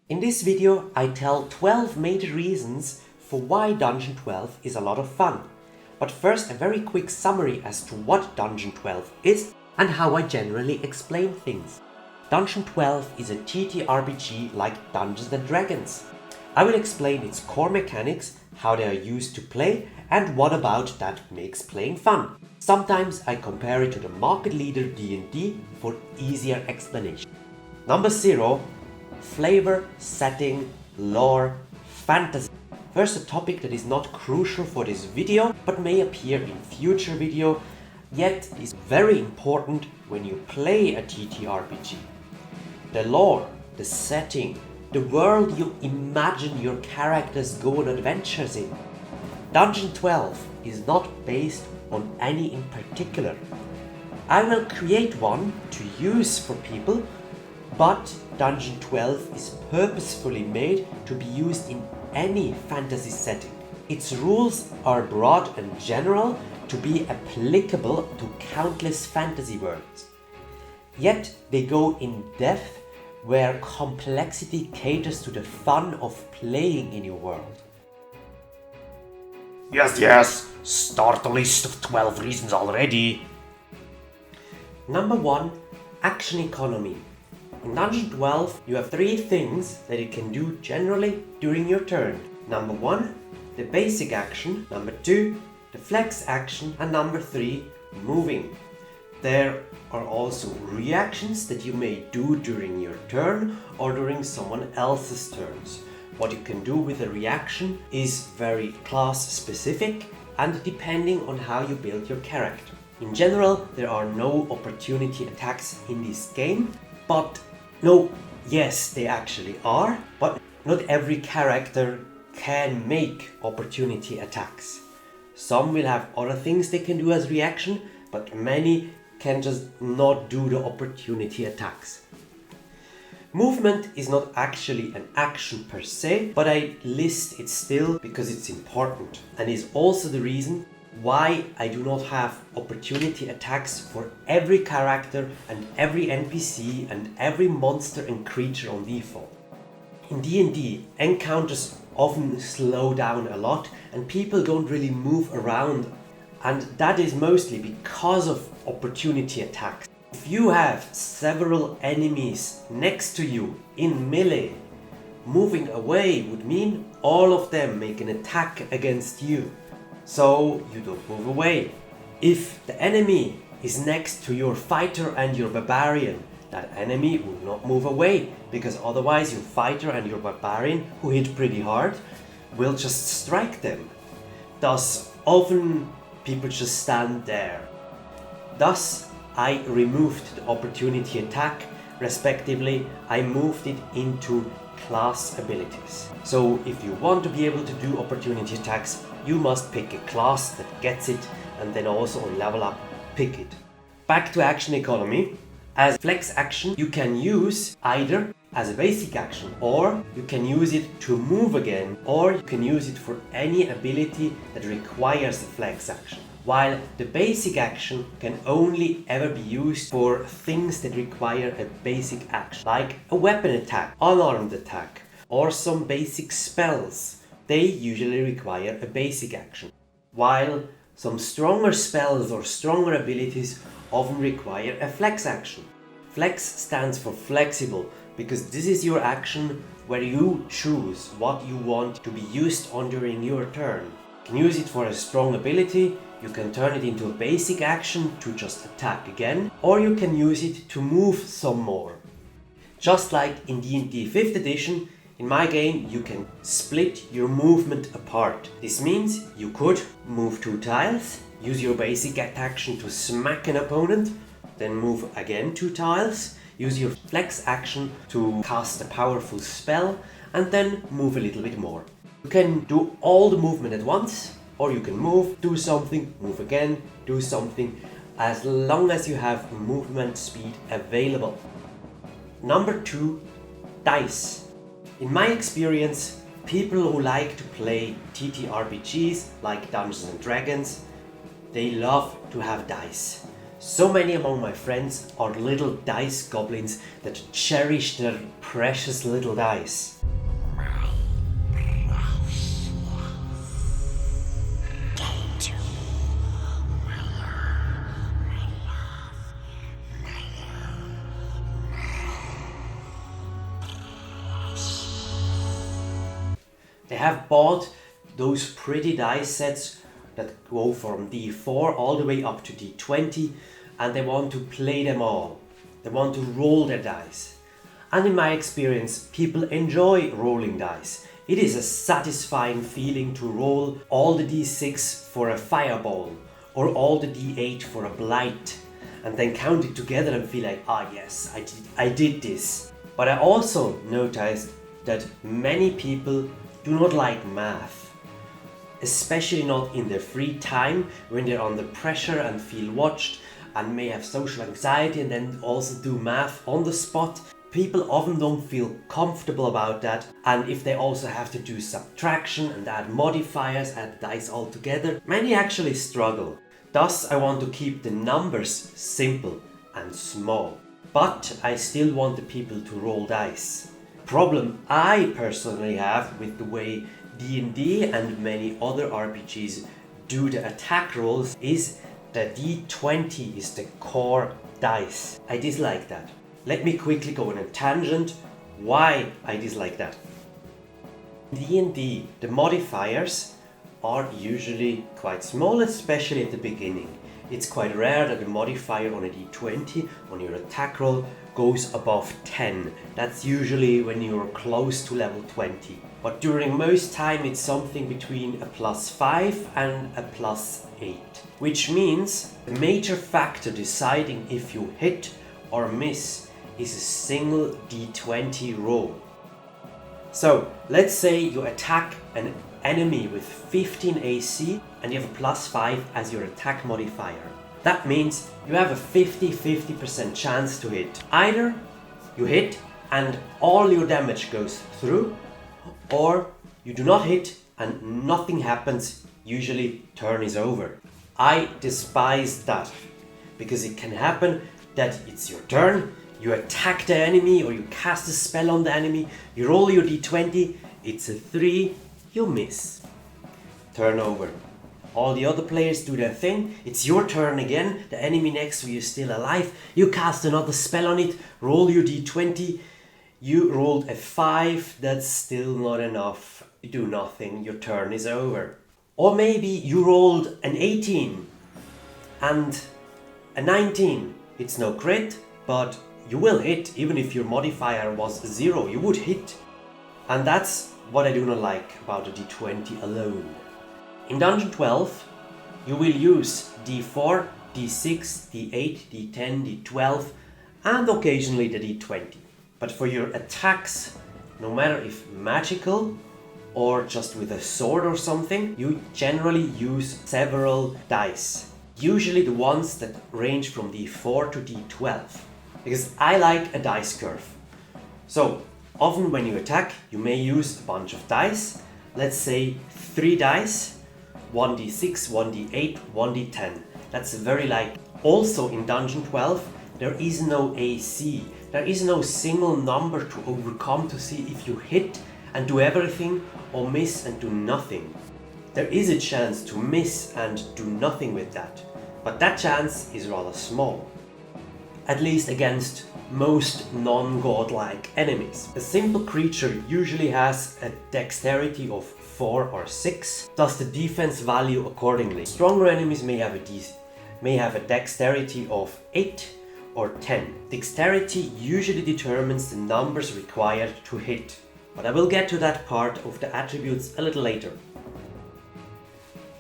In this video I tell 12 major reasons for why Dungeon 12 is a lot of fun. But first a very quick summary as to what Dungeon 12 is and how I generally explain things. Dungeon 12 is a TTRPG like Dungeons & Dragons. I will explain its core mechanics, how they are used to play, and what about that makes playing fun. Sometimes I compare it to the market leader D&D for easier explanation. Number 0. Flavor, setting, lore, fantasy. First, a topic that is not crucial for this video but may appear in future video, yet is very important when you play a TTRPG. The lore, the setting, the world you imagine your characters go on adventures in. Dungeon 12 is not based on any in particular. I will create one to use for people, but Dungeon 12 is purposefully made to be used in any fantasy setting. Its rules are broad and general to be applicable to countless fantasy worlds. Yet they go in depth where complexity caters to the fun of playing in your world. Yes, start the list of 12 reasons already. Number 1. Action economy. In Dungeon 12, you have 3 things that you can do generally during your turn. Number 1, the basic action. Number 2, the flex action. And number 3, moving. There are also reactions that you may do during your turn or during someone else's turns. What you can do with a reaction is very class specific and depending on how you build your character. In general, there are no opportunity attacks in this game, but yes, they actually are, but not every character can make opportunity attacks. Some will have other things they can do as reaction, but many can just not do the opportunity attacks. Movement is not actually an action per se, but I list it still because it's important and is also the reason why I do not have opportunity attacks for every character and every NPC and every monster and creature on default. In D&D, encounters often slow down a lot and people don't really move around, and that is mostly because of opportunity attacks. If you have several enemies next to you in melee, moving away would mean all of them make an attack against you. So you don't move away. If the enemy is next to your fighter and your barbarian, that enemy will not move away, because otherwise your fighter and your barbarian, who hit pretty hard, will just strike them. Thus, often people just stand there. Thus, I removed the opportunity attack, respectively, I moved it into class abilities. So if you want to be able to do opportunity attacks, you must pick a class that gets it, and then also on level up, pick it. Back to action economy. As flex action, you can use either as a basic action, or you can use it to move again, or you can use it for any ability that requires a flex action. While the basic action can only ever be used for things that require a basic action, like a weapon attack, unarmed attack, or some basic spells. They usually require a basic action, while some stronger spells or stronger abilities often require a flex action. Flex stands for flexible, because this is your action where you choose what you want to be used on during your turn. You can use it for a strong ability, you can turn it into a basic action to just attack again, or you can use it to move some more. Just like in D&D 5th edition, in my game you can split your movement apart. This means you could move 2 tiles, use your basic action to smack an opponent, then move again 2 tiles, use your flex action to cast a powerful spell, and then move a little bit more. You can do all the movement at once, or you can move, do something, move again, do something, as long as you have movement speed available. Number 2, dice. In my experience, people who like to play TTRPGs like Dungeons & Dragons, they love to have dice. So many among my friends are little dice goblins that cherish their precious little dice. They have bought those pretty dice sets that go from D4 all the way up to D20, and they want to play them all. They want to roll their dice. And in my experience, people enjoy rolling dice. It is a satisfying feeling to roll all the D6 for a fireball, or all the D8 for a blight, and then count it together and feel like, ah yes, I did this. But I also noticed that many people do not like math, especially not in their free time when they're under pressure and feel watched and may have social anxiety and then also do math on the spot. People often don't feel comfortable about that, and if they also have to do subtraction and add modifiers, add dice all together, many actually struggle. Thus, I want to keep the numbers simple and small, but I still want the people to roll dice. Problem I personally have with the way D&D and many other RPGs do the attack rolls is that D20 is the core dice. I dislike that. Let me quickly go on a tangent why I dislike that. In D&D, the modifiers are usually quite small, especially at the beginning. It's quite rare that the modifier on a D20 on your attack roll goes above 10. That's usually when you're close to level 20. But during most time it's something between a +5 and a +8. Which means the major factor deciding if you hit or miss is a single D20 roll. So let's say you attack an enemy with 15 AC and you have a +5 as your attack modifier. That means you have a 50-50% chance to hit. Either you hit and all your damage goes through, or you do not hit and nothing happens, usually turn is over. I despise that, because it can happen that it's your turn, you attack the enemy or you cast a spell on the enemy, you roll your d20, it's a 3, you miss. Turn over. All the other players do their thing, it's your turn again, the enemy next to you is still alive, you cast another spell on it, roll your d20, you rolled a 5, that's still not enough, you do nothing, your turn is over. Or maybe you rolled an 18 and a 19, it's no crit, but you will hit, even if your modifier was 0, you would hit. And that's what I do not like about the d20 alone. In Dungeon 12, you will use d4, d6, d8, d10, d12, and occasionally the d20. But for your attacks, no matter if magical or just with a sword or something, you generally use several dice. Usually the ones that range from d4 to d12. Because I like a dice curve. So, often when you attack, you may use a bunch of dice. Let's say 3 dice. 1d6, 1d8, 1d10. That's very light. Also in Dungeon 12, there is no AC. There is no single number to overcome to see if you hit and do everything or miss and do nothing. There is a chance to miss and do nothing with that, but that chance is rather small. At least against most non-godlike enemies. A simple creature usually has a dexterity of 4 or 6, thus the defense value accordingly. Stronger enemies may have a dexterity of 8 or 10. Dexterity usually determines the numbers required to hit, but I will get to that part of the attributes a little later.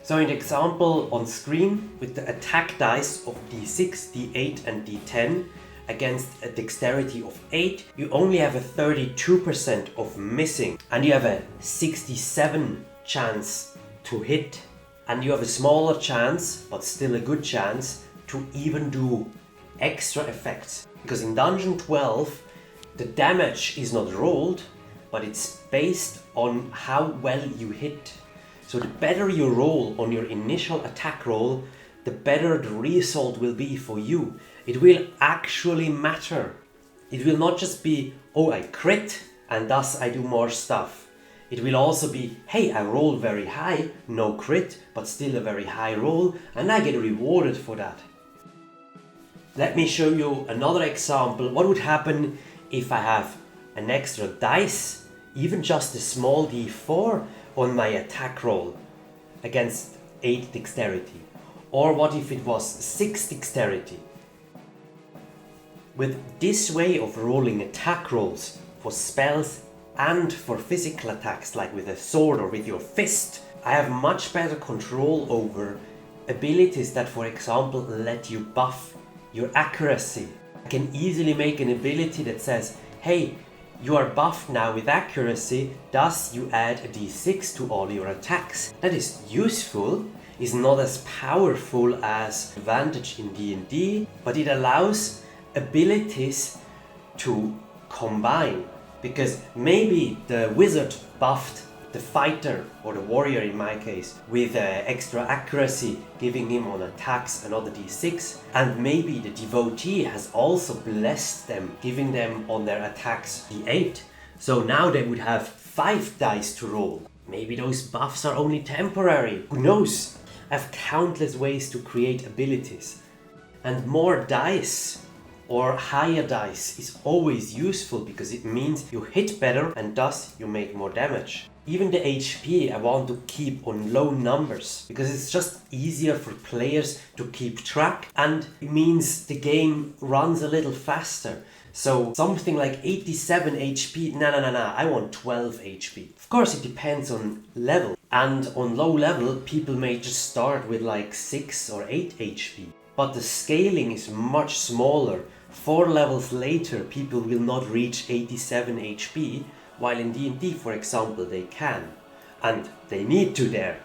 So in the example on screen, with the attack dice of d6, d8 and d10 against a dexterity of 8, you only have a 32% of missing and you have a 67% chance to hit, and you have a smaller chance, but still a good chance, to even do extra effects. Because in Dungeon 12, the damage is not rolled, but it's based on how well you hit. So the better you roll on your initial attack roll, the better the result will be for you. It will actually matter. It will not just be, oh, I crit and thus I do more stuff. It will also be, hey, I roll very high, no crit, but still a very high roll, and I get rewarded for that. Let me show you another example. What would happen if I have an extra dice, even just a small d4 on my attack roll against 8 dexterity? Or what if it was 6 dexterity? With this way of rolling attack rolls for spells and for physical attacks like with a sword or with your fist, I have much better control over abilities that, for example, let you buff your accuracy. I can easily make an ability that says, hey, you are buffed now with accuracy, thus you add a d6 to all your attacks. That is useful, is not as powerful as advantage in D&D, but it allows abilities to combine. Because maybe the wizard buffed the fighter, or the warrior in my case, with extra accuracy, giving him on attacks another d6, and maybe the devotee has also blessed them, giving them on their attacks d8. So now they would have 5 dice to roll. Maybe those buffs are only temporary, who knows? I have countless ways to create abilities. And more dice or higher dice is always useful because it means you hit better and thus you make more damage. Even the HP I want to keep on low numbers because it's just easier for players to keep track, and it means the game runs a little faster. So something like 87 HP, nah, I want 12 HP. Of course it depends on level, and on low level people may just start with like 6 or 8 HP. But the scaling is much smaller. 4 levels later people will not reach 87 HP, while in D&D, for example, they can. And they need to there.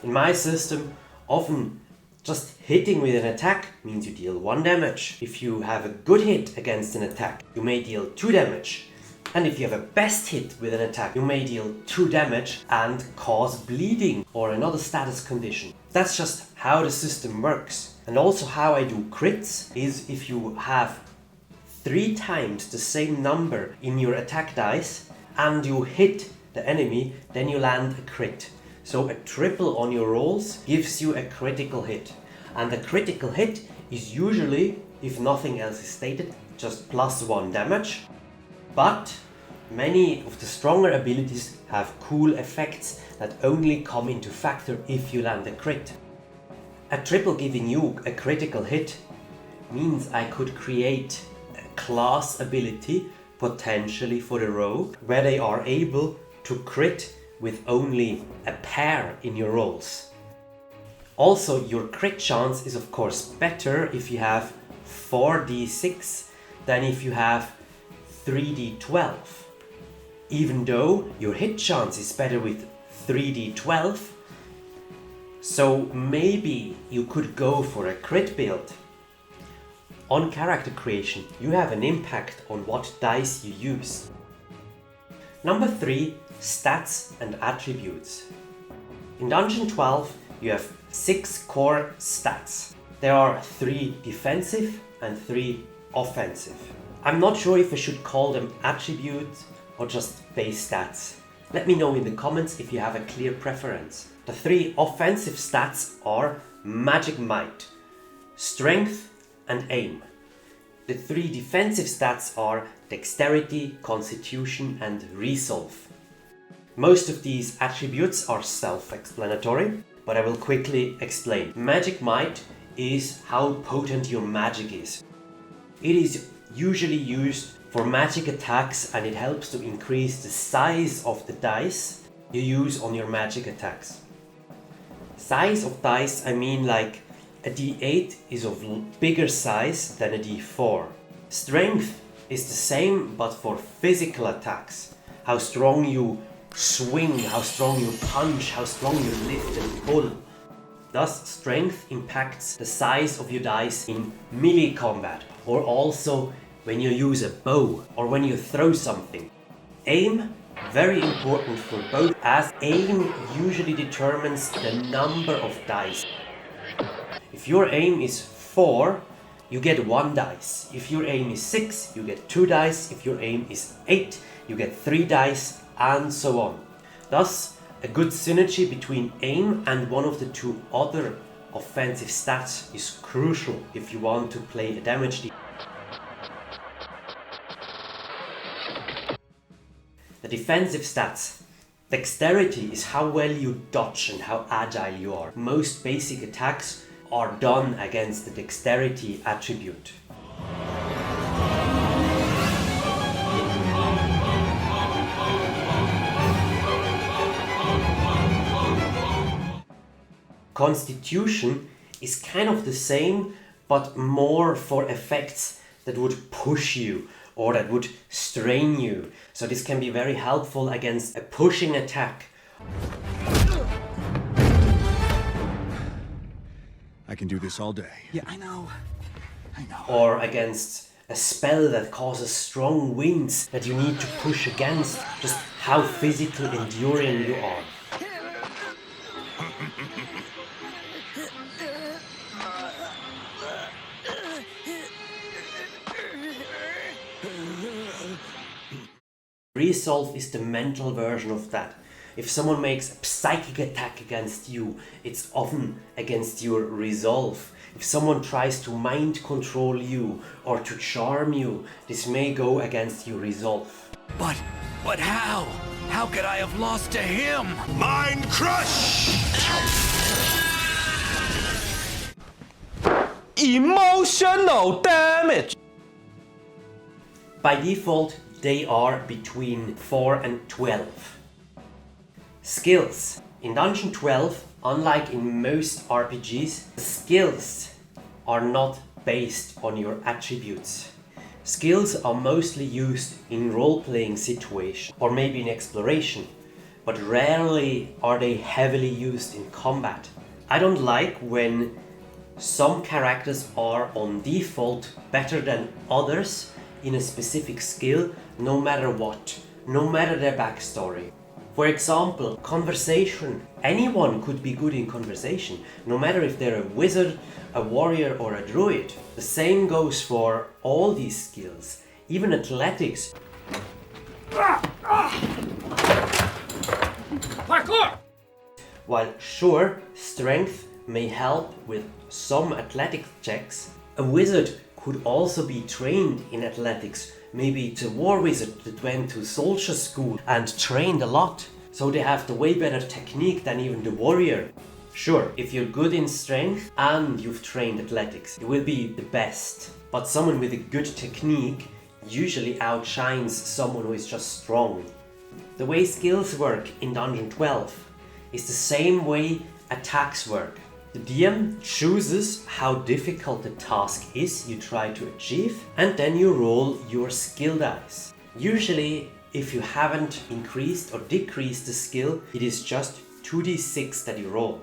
In my system, often just hitting with an attack means you deal 1 damage. If you have a good hit against an attack, you may deal 2 damage. And if you have a best hit with an attack, you may deal 2 damage and cause bleeding or another status condition. That's just how the system works. And also how I do crits is if you have 3 times the same number in your attack dice and you hit the enemy, then you land a crit. So a triple on your rolls gives you a critical hit. And the critical hit is usually, if nothing else is stated, just +1 damage. But many of the stronger abilities have cool effects that only come into factor if you land a crit. A triple giving you a critical hit means I could create a class ability potentially for the rogue where they are able to crit with only a pair in your rolls. Also, your crit chance is of course better if you have 4d6 than if you have 3d12. Even though your hit chance is better with 3d12, so maybe you could go for a crit build. On character creation, you have an impact on what dice you use. Number 3, stats and attributes. In Dungeon 12, you have 6 core stats. There are 3 defensive and 3 offensive. I'm not sure if I should call them attributes or just base stats. Let me know in the comments if you have a clear preference. The 3 offensive stats are Magic Might, Strength and Aim. The 3 defensive stats are Dexterity, Constitution and Resolve. Most of these attributes are self-explanatory, but I will quickly explain. Magic Might is how potent your magic is. It is usually used for magic attacks and it helps to increase the size of the dice you use on your magic attacks. Size of dice, I mean like a d8 is of bigger size than a d4. Strength is the same but for physical attacks. How strong you swing, how strong you punch, how strong you lift and pull. Thus, strength impacts the size of your dice in melee combat, or also when you use a bow or when you throw something. Aim, very important for both, as aim usually determines the number of dice. If If your aim is 4, you get 1 dice. If your aim is 6, you get 2 dice. If your aim is 8, you get 3 dice, and so on. Thus, a good synergy between aim and one of the 2 other offensive stats is crucial if you want to play a damage dealer. The defensive stats. Dexterity is how well you dodge and how agile you are. Most basic attacks are done against the dexterity attribute. Constitution is kind of the same, but more for effects that would push you or that would strain you. So this can be very helpful against a pushing attack. I can do this all day. Yeah, I know. Or against a spell that causes strong winds that you need to push against, just how physically enduring you are. Resolve is the mental version of that. If someone makes a psychic attack against you, it's often against your resolve. If someone tries to mind control you or to charm you, this may go against your resolve. But how? How could I have lost to him? Mind crush! Emotional damage! By default, they are between 4 and 12. Skills. In Dungeon 12, unlike in most RPGs, skills are not based on your attributes. Skills are mostly used in role-playing situations or maybe in exploration, but rarely are they heavily used in combat. I don't like when some characters are on default better than others in a specific skill, no matter what, no matter their backstory. For example, conversation. Anyone could be good in conversation, no matter if they're a wizard, a warrior, or a druid. The same goes for all these skills, even athletics. Parkour! While sure, strength may help with some athletic checks, a wizard could also be trained in athletics. Maybe it's a war wizard that went to soldier school and trained a lot, so they have the way better technique than even the warrior. Sure, if you're good in strength and you've trained athletics, you will be the best. But someone with a good technique usually outshines someone who is just strong. The way skills work in Dungeon 12 is the same way attacks work. The DM chooses how difficult the task is you try to achieve, and then you roll your skill dice. Usually, if you haven't increased or decreased the skill, it is just 2d6 that you roll.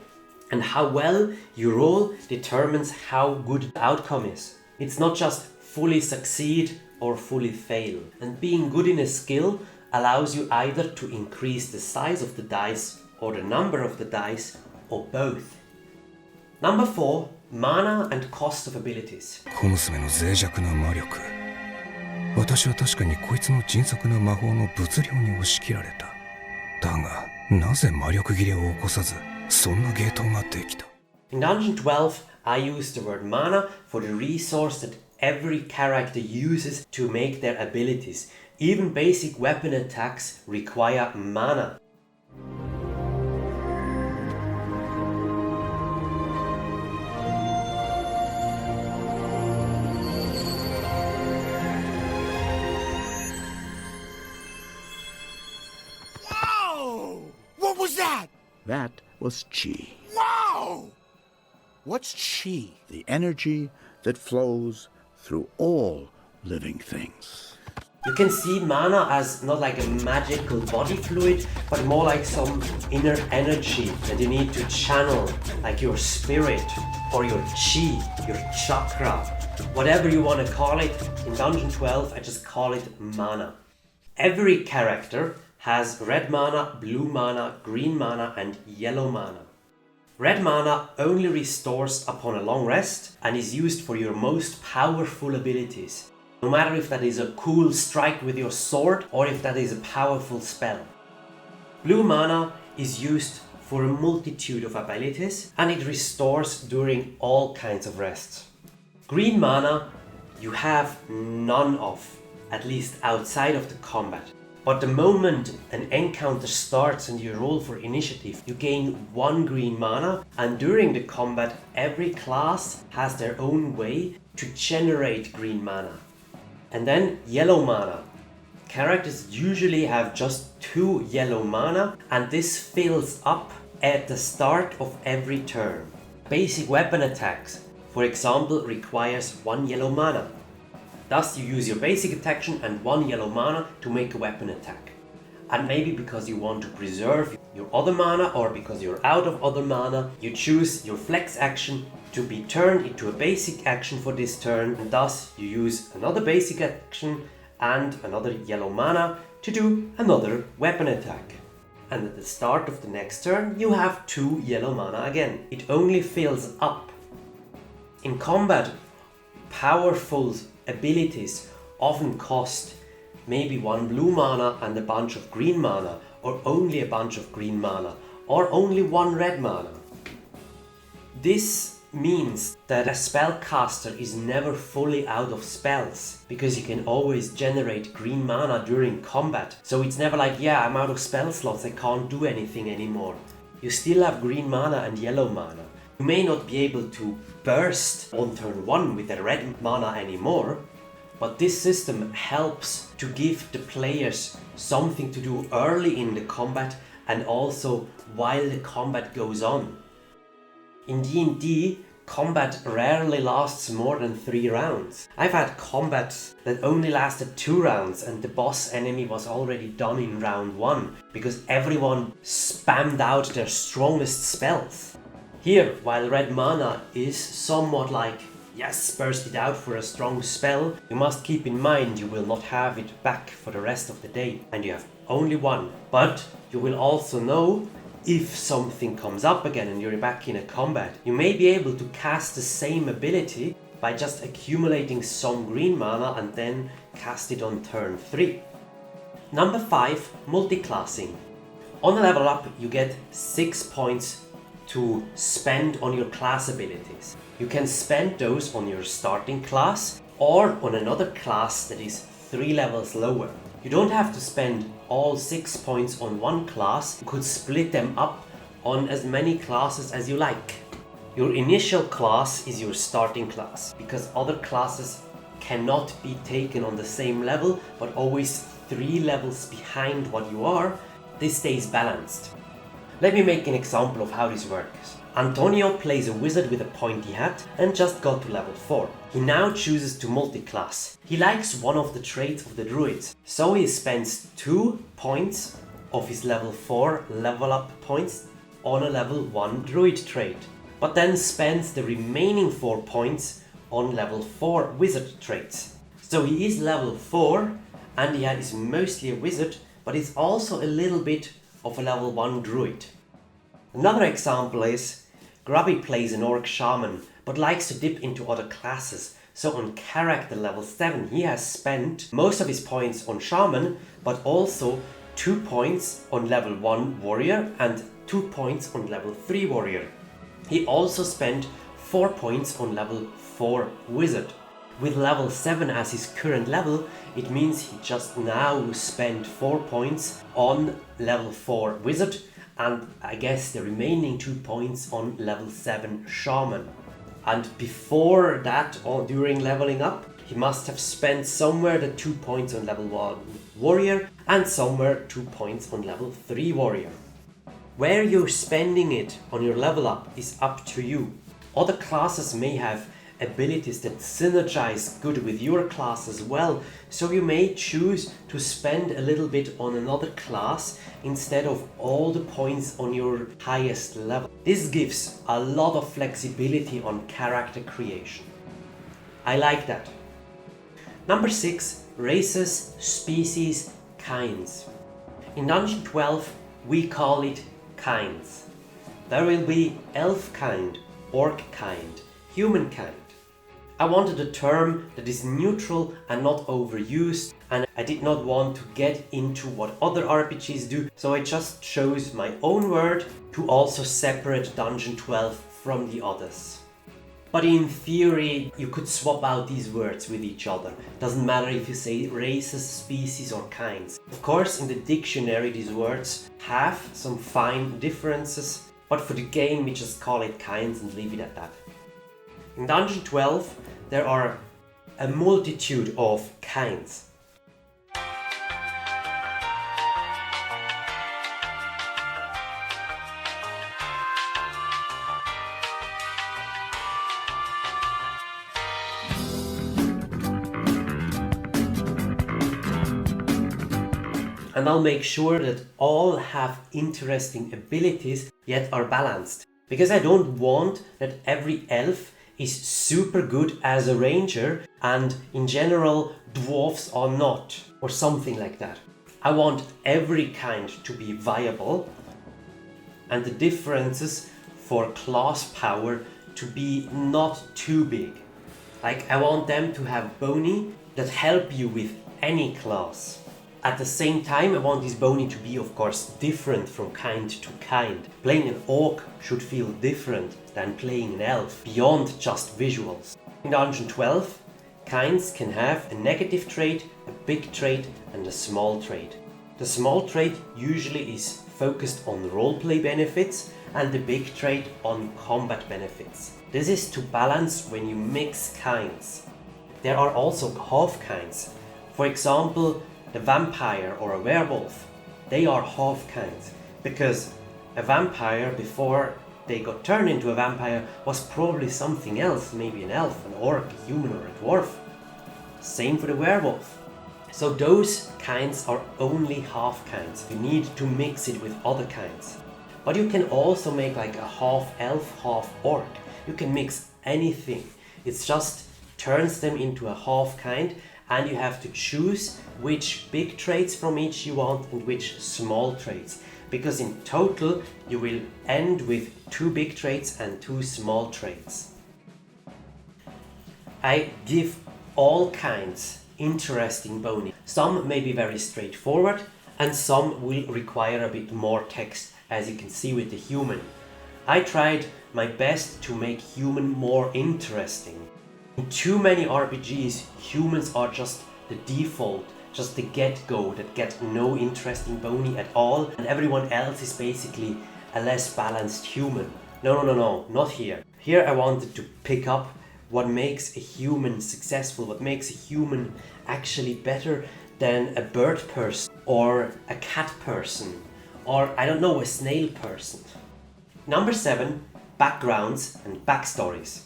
And how well you roll determines how good the outcome is. It's not just fully succeed or fully fail. And being good in a skill allows you either to increase the size of the dice or the number of the dice, or both. Number 4, mana and cost of abilities. 小娘の脆弱な魔力。私は確かにこいつの迅速な魔法の物量に押し切られた。だが、なぜ魔力切れを起こさず、そんな芸当ができた? In Dungeon 12, I use the word mana for the resource that every character uses to make their abilities. Even basic weapon attacks require mana. What was that? That was chi. Wow! What's chi? The energy that flows through all living things. You can see mana as not like a magical body fluid, but more like some inner energy that you need to channel, like your spirit or your chi, your chakra, whatever you want to call it. In Dungeon 12, I just call it mana. Every character has red mana, blue mana, green mana, and yellow mana. Red mana only restores upon a long rest and is used for your most powerful abilities. No matter if that is a cool strike with your sword or if that is a powerful spell. Blue mana is used for a multitude of abilities and it restores during all kinds of rests. Green mana you have none of, at least outside of the combat. But the moment an encounter starts and you roll for initiative, you gain 1 green mana, and during the combat every class has their own way to generate green mana. And then yellow mana. Characters usually have just 2 yellow mana and this fills up at the start of every turn. Basic weapon attacks, for example, requires 1 yellow mana. Thus you use your basic attack and 1 yellow mana to make a weapon attack. And maybe because you want to preserve your other mana or because you're out of other mana, you choose your flex action to be turned into a basic action for this turn, and thus you use another basic action and another yellow mana to do another weapon attack. And at the start of the next turn you have 2 yellow mana again. It only fills up. In combat, powerful abilities often cost maybe 1 blue mana and a bunch of green mana, or only a bunch of green mana, or only 1 red mana. This means that a spellcaster is never fully out of spells, because you can always generate green mana during combat. So it's never like, yeah, I'm out of spell slots, I can't do anything anymore. You still have green mana and yellow mana. You may not be able to burst on turn 1 with the red mana anymore, but this system helps to give the players something to do early in the combat and also while the combat goes on. In D&D, combat rarely lasts more than 3 rounds. I've had combats that only lasted 2 rounds and the boss enemy was already done in round 1 because everyone spammed out their strongest spells. Here, while red mana is somewhat like, yes, burst it out for a strong spell, you must keep in mind you will not have it back for the rest of the day and you have only 1. But you will also know if something comes up again and you're back in a combat, you may be able to cast the same ability by just accumulating some green mana and then cast it on turn 3. Number 5, Multiclassing. On a level up, you get 6 points to spend on your class abilities. You can spend those on your starting class or on another class that is 3 levels lower. You don't have to spend all 6 points on one class, you could split them up on as many classes as you like. Your initial class is your starting class, because other classes cannot be taken on the same level, but always 3 levels behind what you are. This stays balanced. Let me make an example of how this works. Antonio plays a wizard with a pointy hat and just got to level 4. He now chooses to multiclass. He likes one of the traits of the druids, so he spends 2 points of his level 4 level up points on a level 1 druid trait, but then spends the remaining 4 points on level 4 wizard traits. So he is level 4 and he is mostly a wizard, but he's also a little bit of a level 1 druid. Another example is Grubby plays an orc shaman, but likes to dip into other classes, so on character level 7 he has spent most of his points on shaman, but also 2 points on level 1 warrior and 2 points on level 3 warrior. He also spent 4 points on level 4 wizard. With level 7 as his current level, it means he just now spent 4 points on level 4 wizard, and I guess the remaining 2 points on level 7 shaman. And before that, or during leveling up, he must have spent somewhere the 2 points on level 1 warrior and somewhere 2 points on level 3 warrior. Where you're spending it on your level up is up to you. Other classes may have abilities that synergize good with your class as well, so you may choose to spend a little bit on another class instead of all the points on your highest level. This gives a lot of flexibility on character creation. I like that. Number 6, races, species, kinds. In Dungeon 12 we call it kinds. there will be elf kind, orc kind, human kind. I wanted a term that is neutral and not overused, and I did not want to get into what other RPGs do, so I just chose my own word to also separate Dungeon 12 from the others. But in theory, you could swap out these words with each other. Doesn't matter if you say races, species or kinds. Of course, in the dictionary these words have some fine differences, but for the game we just call it kinds and leave it at that. In Dungeon 12 there are a multitude of kinds. And I'll make sure that all have interesting abilities yet are balanced. Because I don't want that every elf is super good as a ranger and in general dwarves are not, or something like that. I want every kind to be viable and the differences for class power to be not too big. Like I want them to have boni that help you with any class. At the same time, I want this boni to be, of course, different from kind to kind. Playing an orc should feel different than playing an elf, beyond just visuals. In Dungeon 12, kinds can have a negative trait, a big trait and a small trait. The small trait usually is focused on roleplay benefits and the big trait on combat benefits. This is to balance when you mix kinds. There are also half kinds. For example, the vampire or a werewolf, they are half kinds, because a vampire before they got turned into a vampire was probably something else, maybe an elf, an orc, a human or a dwarf. Same for the werewolf. So those kinds are only half kinds. You need to mix it with other kinds. But you can also make like a half elf, half orc. You can mix anything. It's just turns them into a half kind, and you have to choose which big traits from each you want and which small traits, because in total you will end with 2 big traits and 2 small traits. I give all kinds interesting boni. Some may be very straightforward and some will require a bit more text, as you can see with the human. I tried my best to make human more interesting. In too many RPGs, humans are just the default, just the get-go that get no interesting boni at all, and everyone else is basically a less balanced human. No, not here. Here I wanted to pick up what makes a human successful, what makes a human actually better than a bird person, or a cat person, or I don't know, a snail person. Number 7, backgrounds and backstories.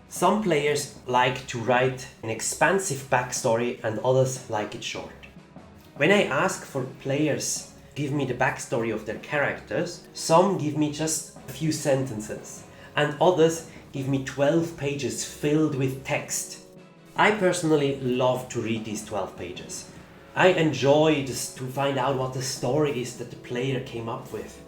Some players like to write an expansive backstory and others like it short. When I ask for players to give me the backstory of their characters, some give me just a few sentences and others give me 12 pages filled with text. I personally love to read these 12 pages. I enjoy just to find out what the story is that the player came up with.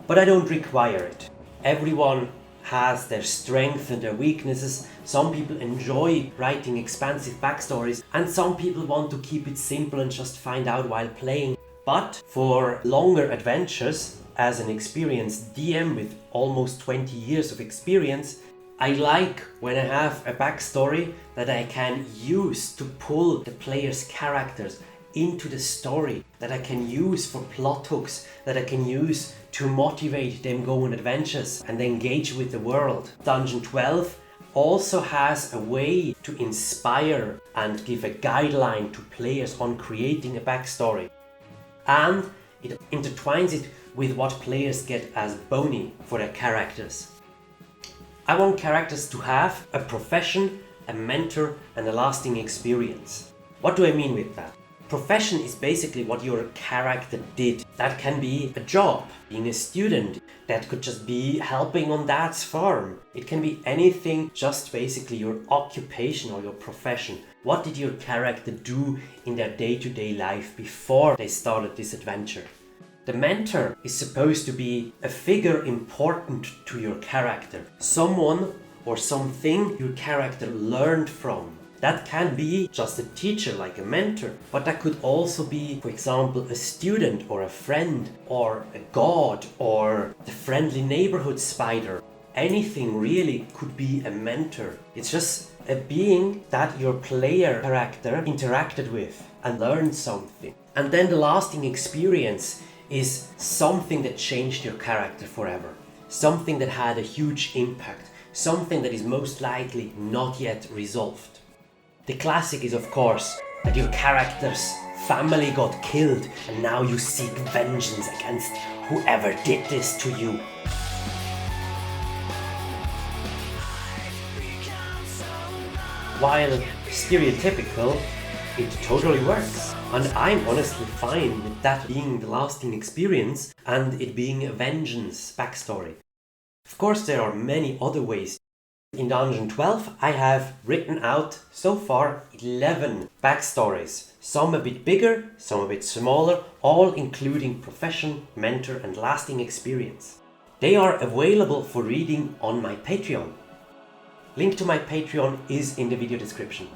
But I don't require it. Everyone has their strengths and their weaknesses. Some people enjoy writing expansive backstories and some people want to keep it simple and just find out while playing. But for longer adventures, as an experienced DM with almost 20 years of experience, I like when I have a backstory that I can use to pull the player's characters into the story, that I can use for plot hooks, that I can use to motivate them go on adventures and engage with the world. Dungeon 12 also has a way to inspire and give a guideline to players on creating a backstory. And it intertwines it with what players get as boni for their characters. I want characters to have a profession, a mentor and a lasting experience. What do I mean with that? Profession is basically what your character did. That can be a job, being a student. That could just be helping on dad's farm. It can be anything, just basically your occupation or your profession. What did your character do in their day-to-day life before they started this adventure? The mentor is supposed to be a figure important to your character. Someone or something your character learned from. That can be just a teacher like a mentor, but that could also be, for example, a student or a friend or a god or the friendly neighborhood spider. Anything really could be a mentor. It's just a being that your player character interacted with and learned something. And then the lasting experience is something that changed your character forever. Something that had a huge impact. Something that is most likely not yet resolved. The classic is, of course, that your character's family got killed and now you seek vengeance against whoever did this to you. While stereotypical, it totally works. And I'm honestly fine with that being the lasting experience and it being a vengeance backstory. Of course, there are many other ways. In Dungeon 12, I have written out so far 11 backstories. Some a bit bigger, some a bit smaller, all including profession, mentor and lasting experience. They are available for reading on my Patreon. Link to my Patreon is in the video description.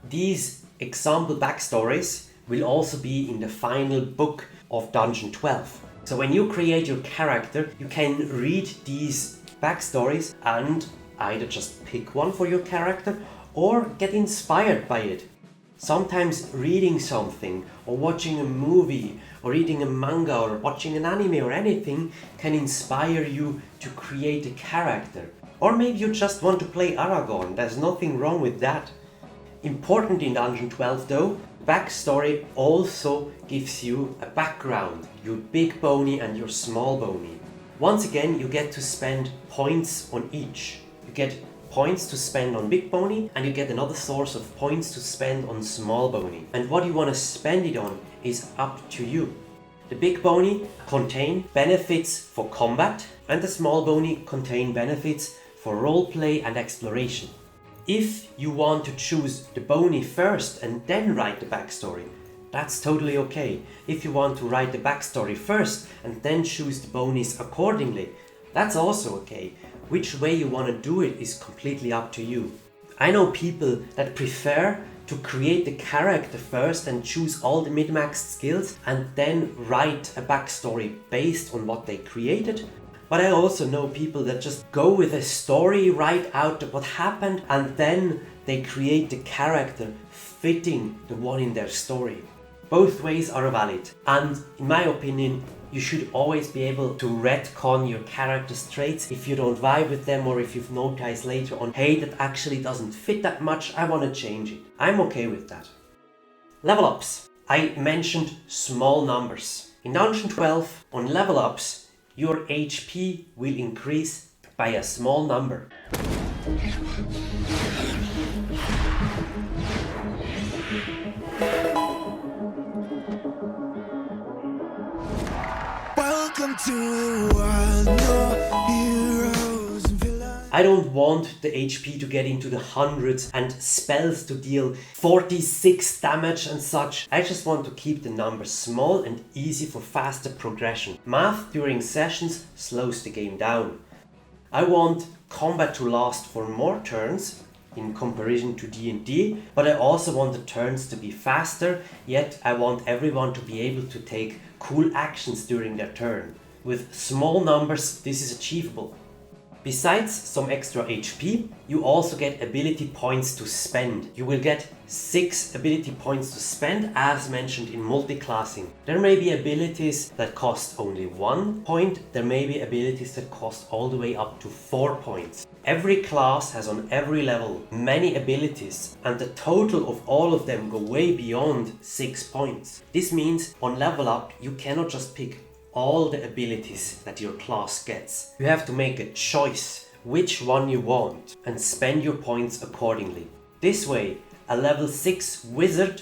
These example backstories will also be in the final book of Dungeon 12. So when you create your character, you can read these backstories and either just pick one for your character or get inspired by it. Sometimes reading something or watching a movie or reading a manga or watching an anime or anything can inspire you to create a character. Or maybe you just want to play Aragorn, there's nothing wrong with that. Important in Dungeon 12 though, backstory also gives you a background, your big bony and your small bony. Once again, you get to spend points on each. You get points to spend on big bony and you get another source of points to spend on small bony. And what you want to spend it on is up to you. The big bony contain benefits for combat and the small bony contain benefits for roleplay and exploration. If you want to choose the bony first and then write the backstory, that's totally okay. If you want to write the backstory first and then choose the bonies accordingly, that's also okay. Which way you want to do it is completely up to you. I know people that prefer to create the character first and choose all the min-maxed skills and then write a backstory based on what they created. But I also know people that just go with a story, write out what happened, and then they create the character fitting the one in their story. Both ways are valid, and in my opinion, you should always be able to retcon your character's traits if you don't vibe with them or if you've noticed later on, hey, that actually doesn't fit that much, I want to change it. I'm okay with that. Level ups. I mentioned small numbers. In Dungeon 12, on level ups, your HP will increase by a small number. Welcome to the world, no heroes and villains. I don't want the HP to get into the hundreds and spells to deal 46 damage and such. I just want to keep the numbers small and easy for faster progression. Math during sessions slows the game down. I want combat to last for more turns in comparison to D&D, but I also want the turns to be faster, yet I want everyone to be able to take cool actions during their turn. With small numbers, this is achievable. Besides some extra HP, you also get ability points to spend. You will get 6 ability points to spend as mentioned in multiclassing. There may be abilities that cost only 1 point, there may be abilities that cost all the way up to 4 points. Every class has on every level many abilities and the total of all of them go way beyond 6 points. This means on level up you cannot just pick all the abilities that your class gets. You have to make a choice which one you want and spend your points accordingly. This way, a level 6 wizard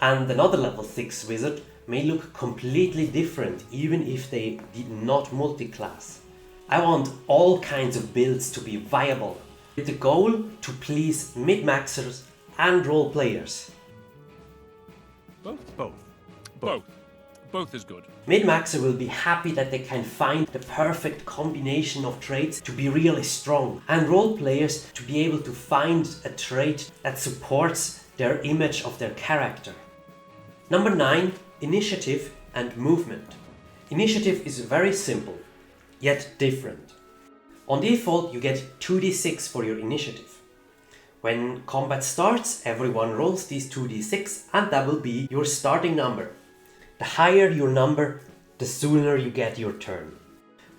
and another level 6 wizard may look completely different even if they did not multiclass. I want all kinds of builds to be viable, with the goal to please mid-maxers and role players. Both. both is good. Min-maxer will be happy that they can find the perfect combination of traits to be really strong, and role players to be able to find a trait that supports their image of their character. Number 9, initiative and movement. Initiative is very simple, yet different. On default, you get 2d6 for your initiative. When combat starts, everyone rolls these 2d6 and that will be your starting number. The higher your number, the sooner you get your turn.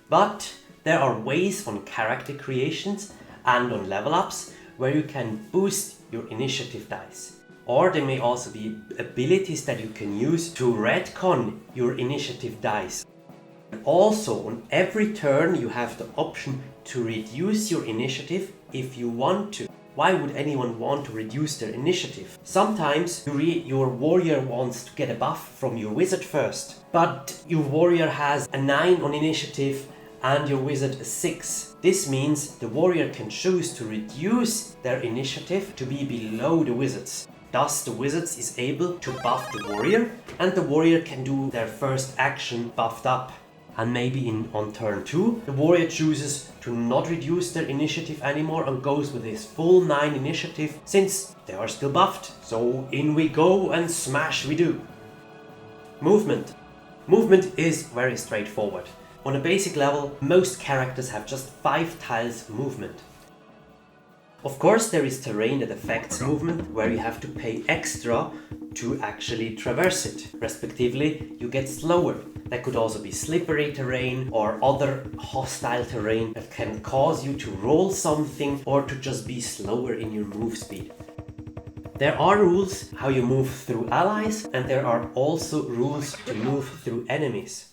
But there are ways on character creations and on level ups where you can boost your initiative dice. Or there may also be abilities that you can use to retcon your initiative dice. Also, on every turn you have the option to reduce your initiative if you want to. Why would anyone want to reduce their initiative? Sometimes your warrior wants to get a buff from your wizard first, but your warrior has a 9 on initiative and your wizard a 6. This means the warrior can choose to reduce their initiative to be below the wizards. Thus the wizards is able to buff the warrior and the warrior can do their first action buffed up. And maybe on turn 2, the warrior chooses to not reduce their initiative anymore and goes with his full 9 initiative since they are still buffed. So in we go and smash we do. Movement. Movement is very straightforward. On a basic level, most characters have just 5 tiles movement. Of course, there is terrain that affects movement where you have to pay extra to actually traverse it. Respectively, you get slower. That could also be slippery terrain or other hostile terrain that can cause you to roll something or to just be slower in your move speed. There are rules how you move through allies and there are also rules to move through enemies.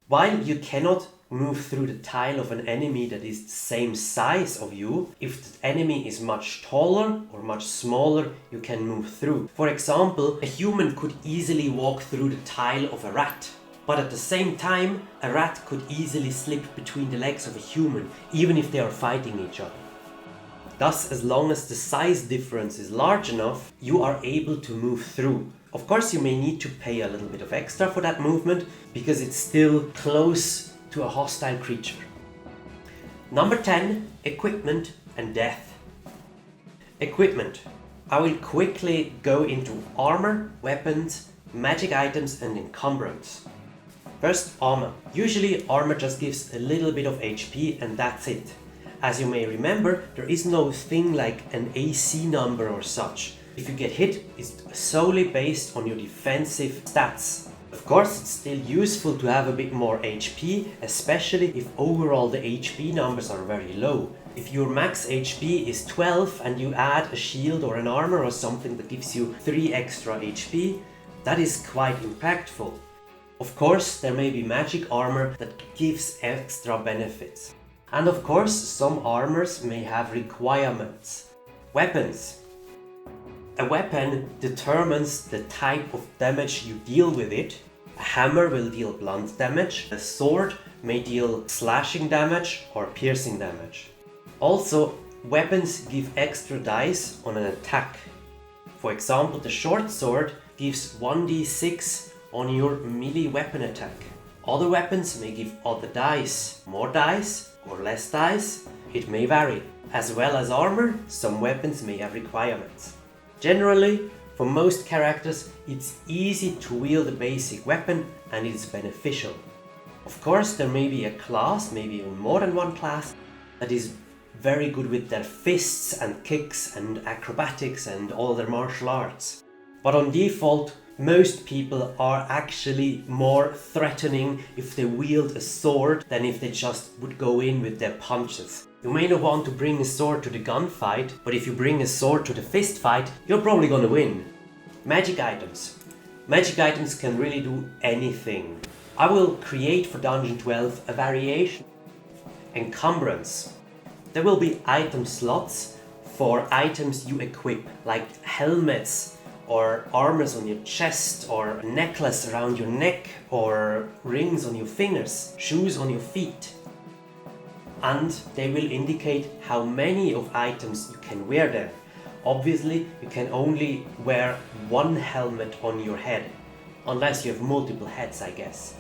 While you cannot move through the tile of an enemy that is the same size of you, if the enemy is much taller or much smaller, you can move through. For example, a human could easily walk through the tile of a rat. But at the same time, a rat could easily slip between the legs of a human, even if they are fighting each other. Thus, as long as the size difference is large enough, you are able to move through. Of course, you may need to pay a little bit of extra for that movement, because it's still close to a hostile creature. Number 10, equipment and death. Equipment. I will quickly go into armor, weapons, magic items and encumbrance. First, armor. Usually armor just gives a little bit of HP and that's it. As you may remember, there is no thing like an AC number or such. If you get hit, it's solely based on your defensive stats. Of course, it's still useful to have a bit more HP, especially if overall the HP numbers are very low. If your max HP is 12 and you add a shield or an armor or something that gives you 3 extra HP, that is quite impactful. Of course, there may be magic armor that gives extra benefits. And of course, some armors may have requirements. Weapons. A weapon determines the type of damage you deal with it. A hammer will deal blunt damage. A sword may deal slashing damage or piercing damage. Also, weapons give extra dice on an attack. For example, the short sword gives 1d6 on your melee weapon attack. Other weapons may give other dice, more dice or less dice. It may vary. As well as armor, some weapons may have requirements. Generally, for most characters, it's easy to wield a basic weapon and it's beneficial. Of course, there may be a class, maybe even more than one class, that is very good with their fists and kicks and acrobatics and all their martial arts. But on default, most people are actually more threatening if they wield a sword than if they just would go in with their punches. You may not want to bring a sword to the gunfight, but if you bring a sword to the fist fight, you're probably gonna win. Magic items. Magic items can really do anything. I will create for Dungeon 12 a variation. Encumbrance. There will be item slots for items you equip, like helmets or armors on your chest or a necklace around your neck or rings on your fingers, shoes on your feet. And they will indicate how many of items you can wear there. Obviously, you can only wear one helmet on your head, unless you have multiple heads, I guess.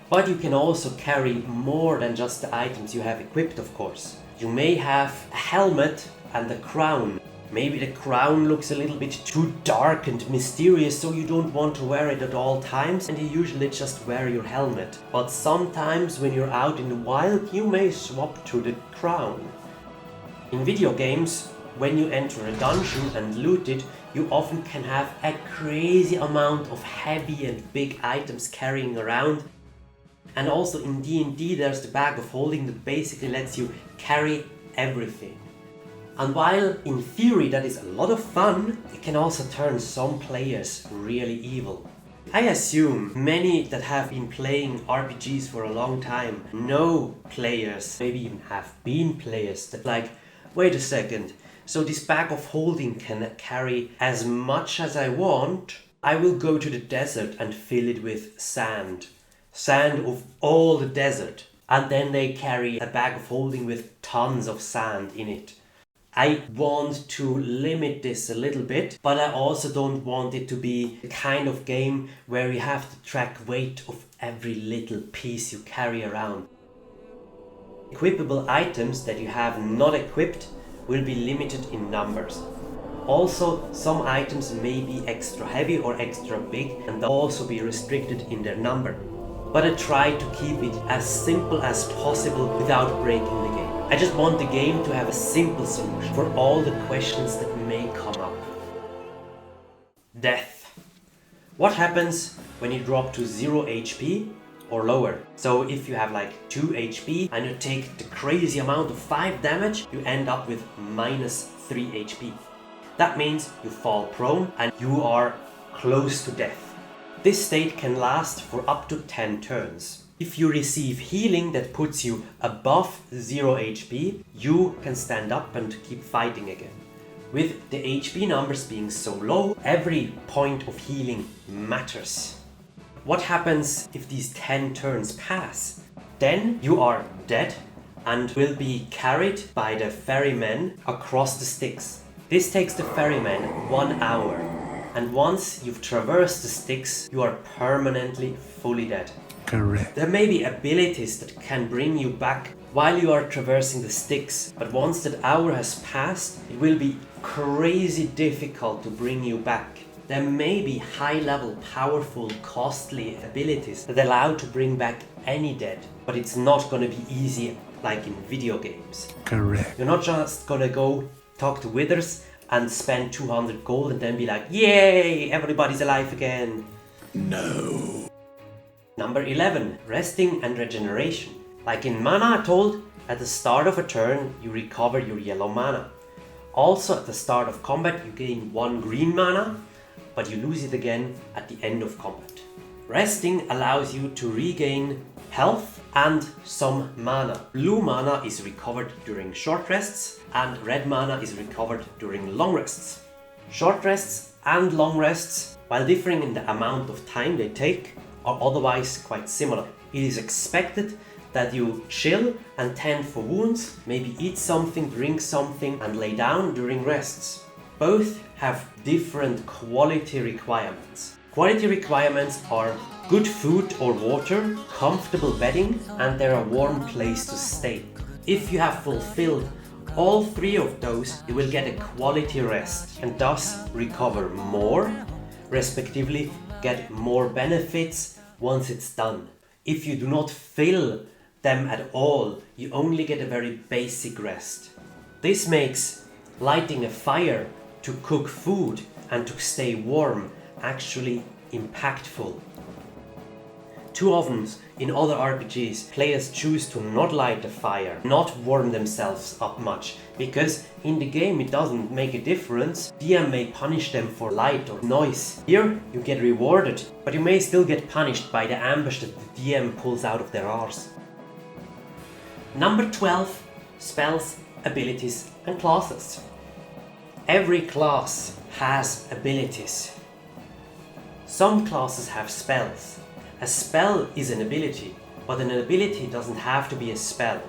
But you can also carry more than just the items you have equipped, of course. You may have a helmet and a crown. Maybe the crown looks a little bit too dark and mysterious, so you don't want to wear it at all times, and you usually just wear your helmet. But sometimes when you're out in the wild, you may swap to the crown. In video games, when you enter a dungeon and loot it, you often can have a crazy amount of heavy and big items carrying around. And also in D&D there's the bag of holding that basically lets you carry everything. And while in theory that is a lot of fun, it can also turn some players really evil. I assume many that have been playing RPGs for a long time know players, maybe even have been players, that like, wait a second, so this bag of holding can carry as much as I want. I will go to the desert and fill it with sand. Sand of all the desert. And then they carry a bag of holding with tons of sand in it. I want to limit this a little bit, but I also don't want it to be the kind of game where you have to track weight of every little piece you carry around. Equipable items that you have not equipped will be limited in numbers. Also, some items may be extra heavy or extra big and they'll also be restricted in their number. But I try to keep it as simple as possible without breaking the game. I just want the game to have a simple solution for all the questions that may come up. Death. What happens when you drop to 0 HP or lower? So if you have like 2 HP and you take the crazy amount of 5 damage, you end up with minus 3 HP. That means you fall prone and you are close to death. This state can last for up to 10 turns. If you receive healing that puts you above 0 HP, you can stand up and keep fighting again. With the HP numbers being so low, every point of healing matters. What happens if these 10 turns pass? Then you are dead and will be carried by the ferrymen across the Styx. This takes the ferrymen 1 hour, and once you've traversed the Styx, you are permanently fully dead. Correct. There may be abilities that can bring you back while you are traversing the Styx, but once that hour has passed, it will be crazy difficult to bring you back. There may be high-level, powerful, costly abilities that allow to bring back any dead, but it's not gonna be easy like in video games. Correct. You're not just gonna go talk to withers and spend 200 gold and then be like, yay, everybody's alive again. No. Number 11, resting and regeneration. Like in Mana Told, at the start of a turn, you recover your yellow mana. Also at the start of combat, you gain 1 green mana, but you lose it again at the end of combat. Resting allows you to regain health and some mana. Blue mana is recovered during short rests, and red mana is recovered during long rests. Short rests and long rests, while differing in the amount of time they take, are otherwise quite similar. It is expected that you chill and tend for wounds, maybe eat something, drink something, and lay down during rests. Both have different quality requirements. Quality requirements are good food or water, comfortable bedding, and there a warm place to stay. If you have fulfilled all 3 of those, you will get a quality rest and thus recover more, respectively get more benefits once it's done. If you do not fill them at all, you only get a very basic rest. This makes lighting a fire to cook food and to stay warm actually impactful. Too often in other RPGs, players choose to not light a fire, not warm themselves up much, because in the game it doesn't make a difference. DM may punish them for light or noise. Here you get rewarded, but you may still get punished by the ambush that the DM pulls out of their arse. Number 12, spells, abilities and classes. Every class has abilities. Some classes have spells. A spell is an ability, but an ability doesn't have to be a spell.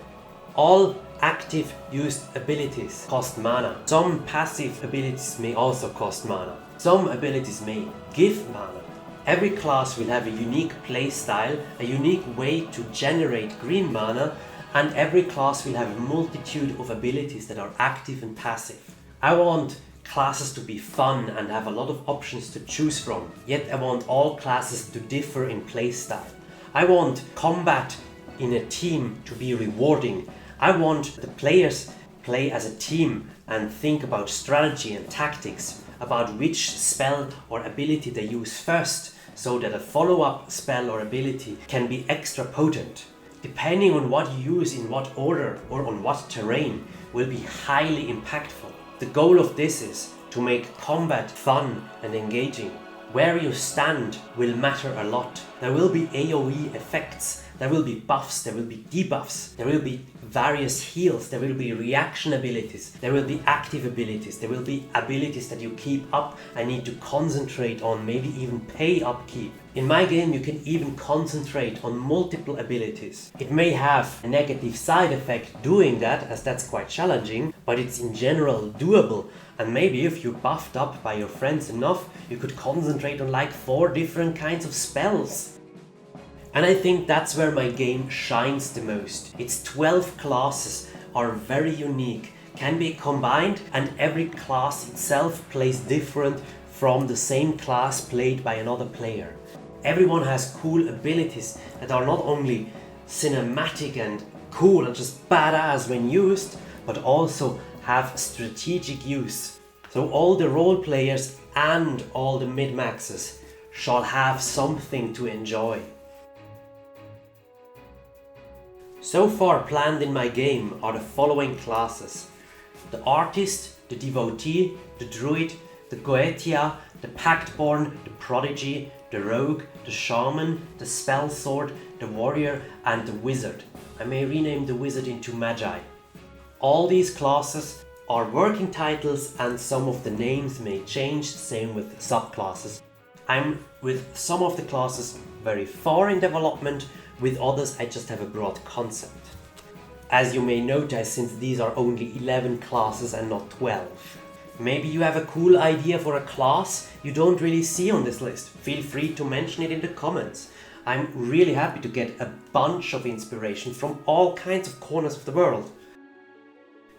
All active used abilities cost mana. Some passive abilities may also cost mana. Some abilities may give mana. Every class will have a unique playstyle, a unique way to generate green mana, and every class will have a multitude of abilities that are active and passive. I want classes to be fun and have a lot of options to choose from, yet I want all classes to differ in playstyle. I want combat in a team to be rewarding. I want the players play as a team and think about strategy and tactics, about which spell or ability they use first, so that a follow-up spell or ability can be extra potent. Depending on what you use in what order or on what terrain will be highly impactful. The goal of this is to make combat fun and engaging. Where you stand will matter a lot. There will be AoE effects, there will be buffs, there will be debuffs, there will be various heals, there will be reaction abilities, there will be active abilities, there will be abilities that you keep up and need to concentrate on, maybe even pay upkeep. In my game you can even concentrate on multiple abilities. It may have a negative side effect doing that, as that's quite challenging, but it's in general doable. And maybe if you're buffed up by your friends enough, you could concentrate on like 4 different kinds of spells. And I think that's where my game shines the most. Its 12 classes are very unique, can be combined, and every class itself plays different from the same class played by another player. Everyone has cool abilities that are not only cinematic and cool and just badass when used, but also have strategic use. So all the role players and all the mid-maxes shall have something to enjoy. So far planned in my game are the following classes: the Artist, the Devotee, the Druid, the Goetia, the Pactborn, the Prodigy, the Rogue, the Shaman, the Spell Sword, the Warrior, and the Wizard. I may rename the Wizard into Magi. All these classes are working titles and some of the names may change, same with subclasses. I'm with some of the classes very far in development, with others I just have a broad concept. As you may notice, since these are only 11 classes and not 12. Maybe you have a cool idea for a class you don't really see on this list. Feel free to mention it in the comments. I'm really happy to get a bunch of inspiration from all kinds of corners of the world.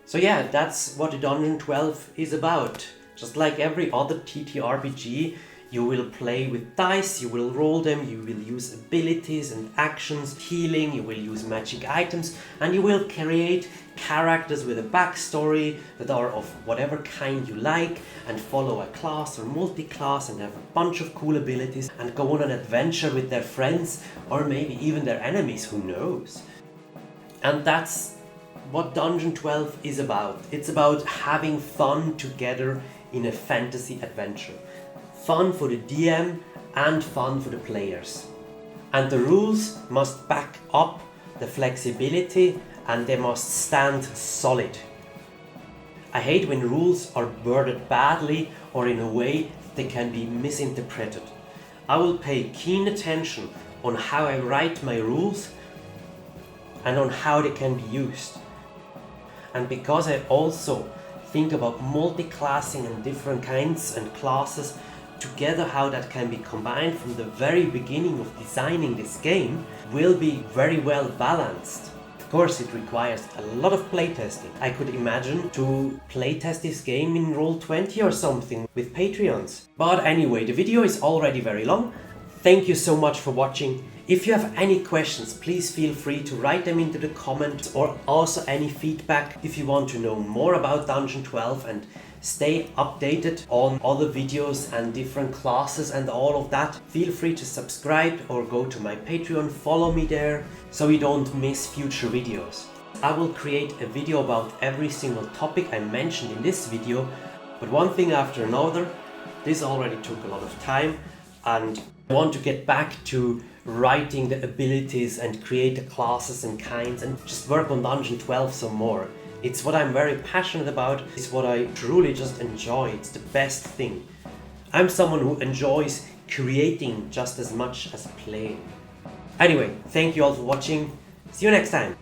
So yeah, that's what the Dungeon 12 is about. Just like every other TTRPG, you will play with dice, you will roll them, you will use abilities and actions, healing, you will use magic items, and you will create characters with a backstory that are of whatever kind you like, and follow a class or multi-class and have a bunch of cool abilities and go on an adventure with their friends or maybe even their enemies, who knows. And that's what Dungeon 12 is about. It's about having fun together in a fantasy adventure. Fun for the DM and fun for the players. And the rules must back up the flexibility and they must stand solid. I hate when rules are worded badly or in a way they can be misinterpreted. I will pay keen attention on how I write my rules and on how they can be used. And because I also think about multi-classing and different kinds and classes together, how that can be combined from the very beginning of designing this game will be very well balanced. Of course, it requires a lot of playtesting. I could imagine to playtest this game in Roll20 or something with Patreons. But anyway, the video is already very long. Thank you so much for watching. If you have any questions, please feel free to write them into the comments, or also any feedback if you want to know more about Dungeon 12 and stay updated on other videos and different classes and all of that. Feel free to subscribe or go to my Patreon, follow me there so you don't miss future videos. I will create a video about every single topic I mentioned in this video, but one thing after another. This already took a lot of time and I want to get back to writing the abilities and create the classes and kinds and just work on Dungeon 12 some more. It's what I'm very passionate about, it's what I truly just enjoy, it's the best thing. I'm someone who enjoys creating just as much as playing. Anyway, thank you all for watching, see you next time!